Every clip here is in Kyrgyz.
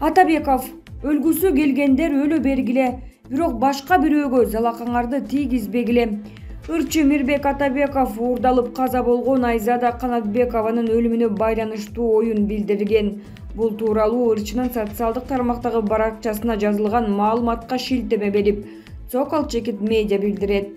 Атабеков: өлгүсү келгендер өлө бергиле, бирок башка бирөөгө залакаңарды тийгизбегиле. Ырчы Мирбек Атабеков уурдалып каза болгон Айзада Канатбекованын өлүмүнө байланыштуу оюн билдирген. Бул тууралуу ырчынын социалдык тармактагы баракчасына жазылган маалыматка шилтеме берип, Сокол Чекит медиа билдирет.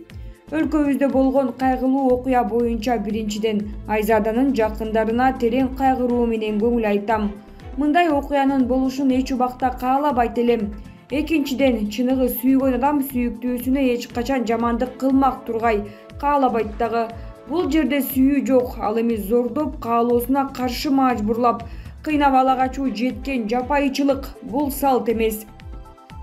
Өлкөбүздө болгон кайгылуу окуя боюнча биринчиден Айзаданын жакындарына терең кайгыруу менен көңүл айтам. Мындай окуянын болушун эч убакта каалабайт элем. Экинчиден, чыныгы сүйгөн адам сүйүктүүсүнө эч качан жамандык кылмак тургай, каалабайт дагы. Бул жерде сүйүү жок, ал эми зордоп, каалоосуна каршы мажбурлап, кыйнап ала качуу жеткен жапайычылык, бул салт эмес.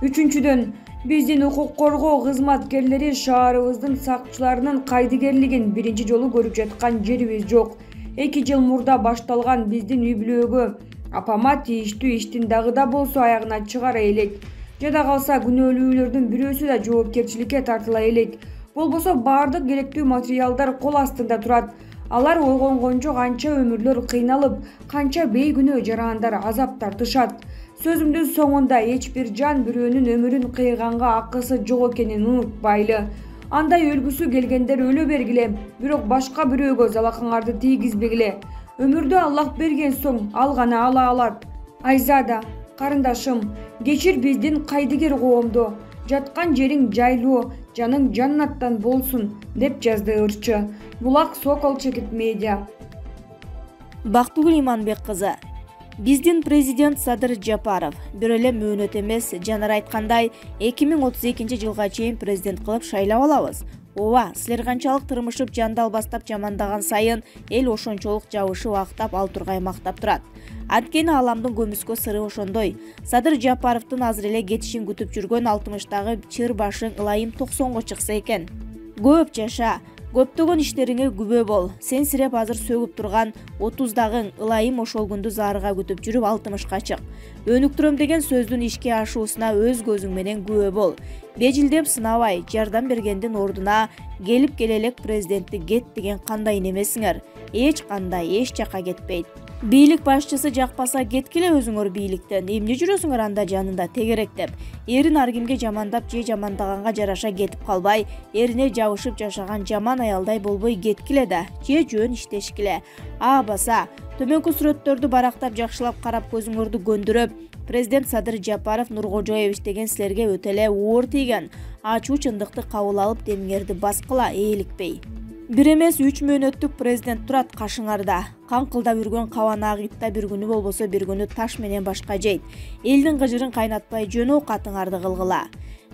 Үчүнчүдөн, биздин укук коргоо кызматкерлери шаарыбыздын сакчыларынын кайдыгерлигин биринчи жолу көрүп жаткан жерибиз жок. 2 жыл мурда башталган биздин үй-бүлөгө апама тийиштүү иштин дагы да болсо аягына чыгара элек. Жада калса күнөөлүүлөрдүн бирөөсү да жоопкерчиликке тартыла элек. Болбосо баардык керектүү материалдар кол астында турат. Алар ойгонгончо канча өмүрлөр кыйналып, канча бейгүнөө жарандар азап тартышат. Сөзүмдүн соңунда эч бир жан бирөөнүн өмүрүн кыйганга акысы жок экенин унутпайлы. Андай өлгүсү келгендер өлө бергиле, бирок башка бирөөгө залакаңарды тийгизбегиле. Өмүрдү Аллах берген соң, ал гана ала алат. Айзада, карындашым, кечир биздин кайдыгер коомду. Жаткан жериң жайлуу, жаның жаннаттан болсун, деп жазды ырчы. Булак Сокол Чекит медиа. Бактыгүл Иманбек кызы. Биздин президент Садыр Жапаров бир эле мөөнөт эмес, жанар айткандай 2032 жылга чейин президент кылып шайлап алабыз. Ооба, силер канчалык тырмышып жандал бастап жамандаган сайын эл ошончолук жабышып актап ал тургай мактап турат. Анткени аламдын көмүскө сыры ошондой. Садыр Жапаровдун азыр эле кетишин күтүп жүргөн 60-тагы чыр башың ылайым 90го чыкса экен. Көп жаша, көптөгөн иштериңе күбө бол. Сен сиреп азыр сөгүп турган 30-дагың ылайым ошол күндү зарыга күтүп жүрүп 60ка чык. Өнүктүрөм деген сөздүн ишке ашуусуна өз көзүң менен күбө бол. Бежилдеп сынабай, жардам бергендин ордуна келип келелек президентти кет деген кандай немесиңер? Эч кандай, эч жака кетпейт. Бийлик башчысы жакпаса кеткиле өзүңөр бийликтен. Эмне жүрөсүңөр анда жанында тегеректеп? Эрин ар кимге жамандап же жамандаганга жараша кетип калбай, эрине жабышып жашаган жаман аялдай болбой кеткиле да, же жөн иштешкиле. Баса, төмөнкү сүрөттөрдү барактап жакшылап карап көзүңөрдү көндүрөп, президент Садыр Жапаров Нуркожоевич деген силерге өтө эле оор тийген. Ачуу чындыкты кабыл алып демиңерди баскыла, ээликпей. Бир эмес 3 мөөнөттүк президент турат кашыңарда. Каңкылдап үргөн кабанак итта бир күнү болбосо бир күнү таш менен башка жейт. Элдин кыжырын кайнатпай жөн оокатыңарды кылгыла.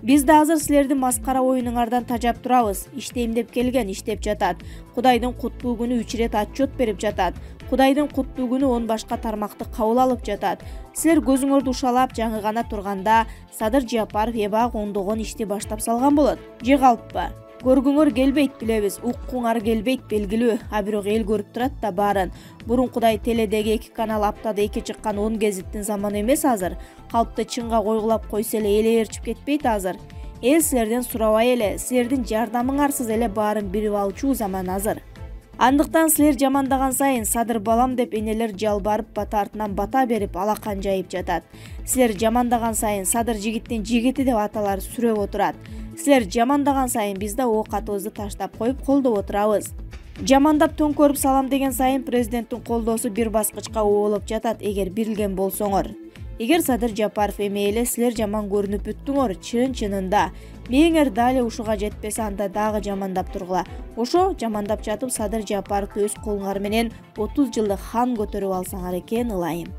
Биз да азыр силердин маскара оюнуңардан тажап турабыз. Иштейм деп келген иштеп жатат. Кудайдын куттуу күнү 3 ирет отчет берип жатат. Кудайдын куттуу күнү 10 башка тармакты кабыл алып жатат. Силер көзүңөрдү ушалап жаңы гана турганда Садыр Жапаров эбак оңдогон ишти баштап салган болот. Же калппы? Көргүңөр келбейт билебиз, уккуңар келбейт белгилүү, бирок эл көрүп турат да баарын. Кудай теледеги 2 канал аптада 2 чыккан 10 гезиттин заманы эмес азыр. Калпты чынга койгулап койсо эле эл ээрчип кетпейт азыр. Эл силерден сурабай эле, силердин жардамыңарсыз эле баарын билип алчу заман азыр. Андыктан силер жамандаган сайын Садыр балам деп энелер жалбарып бата артынан бата берип алакан жайып жатат. Силер жамандаган сайын Садыр жигиттин жигити деп аталар сүрөп отурат. Силер жамандаган сайын биз да оокатыбызды таштап коюп колдоп отурабыз. Жамандап төңкөрүп салам деген сайын президенттин колдоосу бир баскычка оолоп жатат эгер бирилген болсоңор. Эгер Садыр Жапаров эме эле силер жаман көрүнүп бүттүңөр, чын-чынында мээңер дали ушуга жетпесе анда дагы жамандап тургула. Ошо жамандап жатып Садыр Жапаровду өз колуңар менен 30 жылдык хан көтөрүп алсаңар экен ылайым.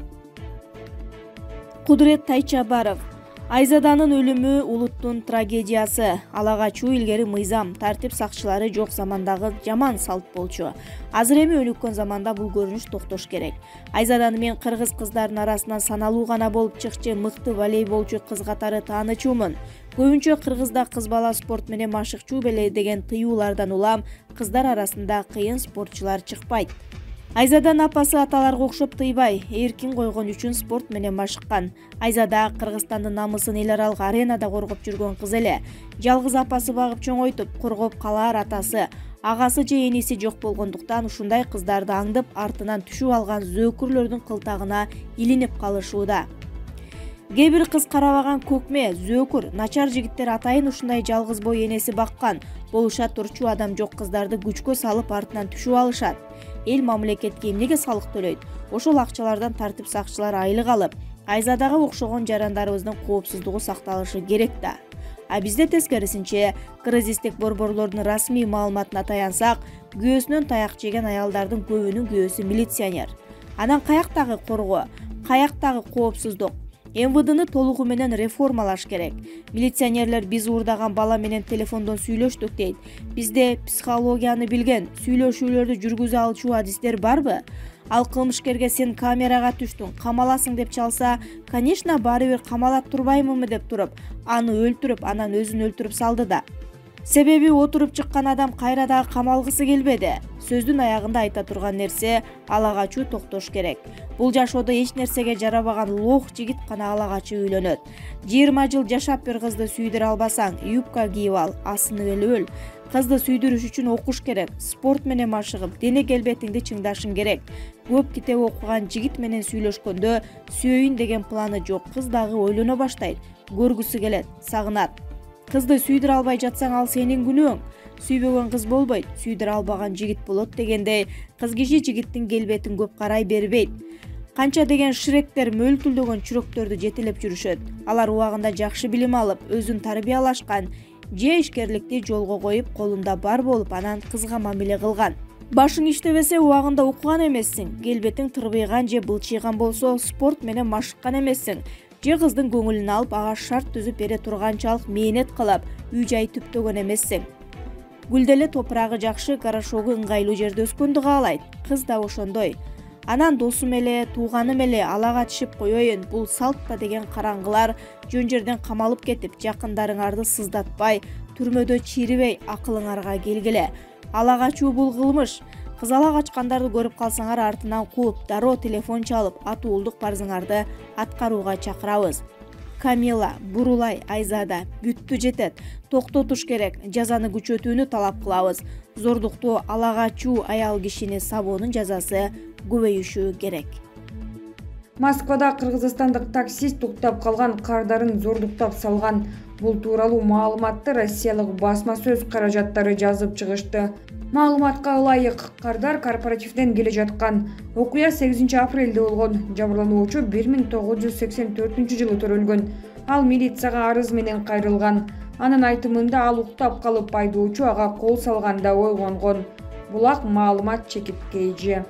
Кудурет Тайчабаров. Айзаданын өлүмү улуттун трагедиясы. Ала качуу илгери мыйзам, тартип сакчылары жок замандагы жаман салт болчу. Азыр эми өнүккөн заманда бул көрүнүш токтош керек. Айзаданы мен кыргыз кыздарынын арасынан саналуу гана болуп чыкчы мыкты волейболчу кыз катары таанычумун. Көбүнчө кыргызда кыз бала спорт менен машыкчу беле деген тыюулардан улам кыздар арасында кыйын спортчулар чыкпайт. Айзаданын апасы аталарга окшоп тыйбай, эркин койгон үчүн спорт менен машыккан. Айзада Кыргызстандын намысын эл аралык аренада коргоп жүргөн кыз эле. Жалгыз апасы багып чоңойтуп, коргоп калаар атасы. агасы же эниси жок болгондуктан ушундай кыздарды аңдып артынан түшүп алган зөөкүрлөрдүн кылтагына илинип калышууда. Кээ бир кыз карабаган көкме, зөөкүр, начар жигиттер атайын ушундай жалгыз бой энеси баккан, болушат турчу адам жок кыздарды күчкө салып артынан түшүп алышат. Эл мамлекетке эмнеге салык төлөйт? Ошол акчалардан тартип сакчылар айлык алып, Айзадага окшогон жарандарыбыздын коопсуздугу сакталышы керек да. А бизде тескерисинче, кризистик борборлордун расмий маалыматына таянсак, күйөөсүнөн таяк жеген аялдардын көбүнүн күйөөсү милиционер. Анан каяктагы коргоо, каяктагы коопсуздук? МВДны толугу менен реформалаш керек. Милиционерлер биз уурдаган бала менен телефондон сүйлөштүк дейт. Бизде психологияны билген, сүйлөшүүлөрдү жүргүзө алчу адистер барбы? Ал кылмышкерге сен камерага түштүң, камаласың деп чалса, конечно, баары бир камалат турбаймынбы деп туруп, аны өлтүрүп, анан өзүн өлтүрүп салды да. Себеби отуруп чыккан адам кайра дагы камалгысы келбеди. Сөздүн аягында айта турган нерсе ала качуу токтош керек. Бул жашоодо эч нерсеге жарабаган лох жигит гана ала качып үйлөнөт. 20 жыл жашап бир кызды сүйдүрө албасаң, юбка кийип ал, асынып эле өл. Кызды сүйдүрүш үчүн окуш керек, спорт менен машыгып, дене келбетиңди чыңдашың керек. Көп китеп окуган жигит менен сүйлөшкөндө сүйөйүн деген планы жок кыз дагы ойлоно баштайт, көргүсү келет, сагынат. Кызды сүйдүрө албай жатсаң, ал сенин күнөөң. Сүйбөгөн кыз болбойт, сүйдүрө албаган жигит болот дегендей, кыз киши жигиттин келбетин көп карай бербейт. Канча деген шректер мөлтүлдөгөн чүрөктөрдү жетелеп жүрүшөт. Алар убагында жакшы билим алып, өзүн тарбиялашкан, же ишкерликти жолго коюп, колунда бар болуп, анан кызга мамиле кылган. Башың иштебесе, убагында окуган эмессиң, келбетиң тырбыйган же былчыйган болсо, спорт менен машыккан эмессиң. Же кыздын көңүлүн алып, ага шарт түзүп бере турганчалык мээнет кылып, үй-жай түптөгөн эмессиң. Гүлделе топурагы жакшы, горошогу ыңгайлуу жерде өскөндү каалайт. Кыз да ошондой. Анан досум эле, тууганым эле, ала катышып коеюн, бул салт да деген караңгылар жөн жерден камалып кетип, жакындарыңарды сыздатпай, түрмөдө чирибей, акылыңарга келгиле. Ала качуу бул кылмыш. Кыз ала качкандарды көрүп калсаңар, артынан кууп, дароо телефон чалып, атуулдук парзыңарды аткарууга чакырабыз. Камила, Бурулай, Айзада, бүттү жетет. Токтотуш керек, жазаны күчөтүүнү талап кылабыз. Зордукту ала качуу аял кишини сабоонун жазасы көбөйүшү керек. Москвада кыргызстандык таксист уктап калган кардарын зордуктап салган. Бул тууралуу маалыматты Россиялык басма сөз каражаттары жазып чыгышты. Маалыматка ылайык, кардар корпоративден келе жаткан. Окуя 8 апрелде болгон. Жабырлануучу 1984-жылы төрөлгөн. Ал милицияга арыз менен кайрылган. Анын айтымында ал уктап калып, айдоочу ага кол салганда ойгонгон. Булак маалымат чекиткейчи.